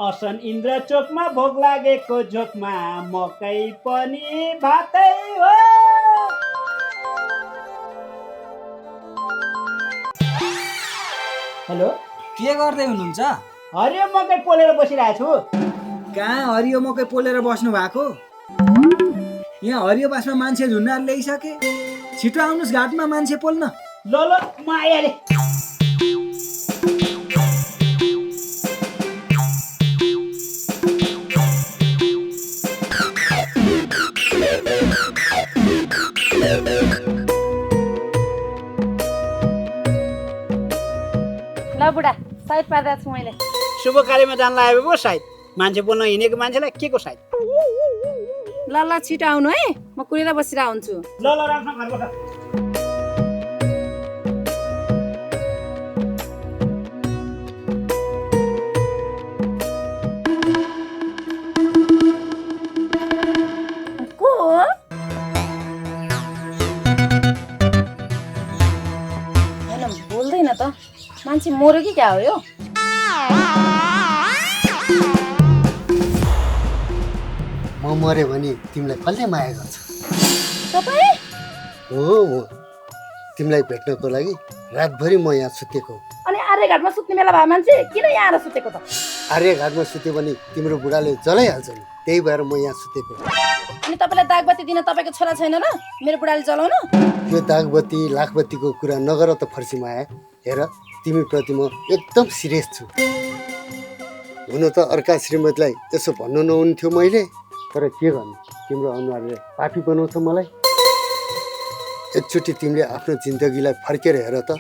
असन इन्द्र चोकमा भोग लागेको झोकमा मकै पनि भातै हो। हेलो, के गर्दै हुनुहुन्छ? हरियो मकै पोलेर बसिरहेको छु। कहाँ हरियो मकै पोलेर बस्नु भएको? यहाँ हरियो बासमा मान्छे झुन्डाहरू ल्याइसके। छिटो आउनुहोस् घाटमा मान्छे पोल्न। ल ल म आइहालेँ। ल बुढा, साइड पार्दा छु मैले। शुभ कार्यमा जान लागेको पो सायद, मान्छे बोल्न हिँडेको मान्छेलाई के को सायद। ल ल छिटो आउनु है, म कुरेर बसिरहेको हुन्छु। ल ल राम्रोसँग घर बस। को हो? हैन बोल्दैन त, मान्छे मर्यो कि क्या हो यो? म मऱ्यो भने तिमीलाई कसले माया गर्छ? तपाईँ? हो तिमीलाई भेट्नको लागि रातभरि म यहाँ सुतेको। अनि आर्यघाटमा सुत्ने बेला भए मान्छे किन यहाँ आएर सुतेको त? आर्यघाटमा सुत्यो भने तिम्रो बुढाले जलाइहाल्छ नि, त्यही भएर म यहाँ सुतेको। अनि तपाईँलाई दागबत्ती दिन तपाईँको छोरा छैन र मेरो बुढाले जलाउन? त्यो दागबत्ती लाखबत्तीको कुरा नगर त फर्सी माया। हेर, तिमीप्रति म एकदम सिरियस छु। हुन त अर्का श्रीमतीलाई यसो भन्नु नहुन्थ्यो मैले, तर के गर्नु, तिम्रो अनुहारले पापी बनाउँछ मलाई। एकचोटि तिमीले आफ्नो जिन्दगीलाई फर्केर हेर त,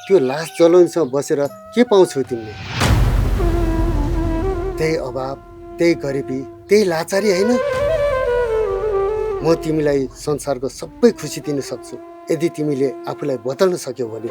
त्यो लास जलाउनसँग बसेर के पाउँछौ तिमीले? त्यही अभाव, त्यही गरिबी, त्यही लाचारी होइन? म तिमीलाई संसारको सबै खुसी दिन सक्छु यदि तिमीले आफूलाई बदल्न सक्यौ भने।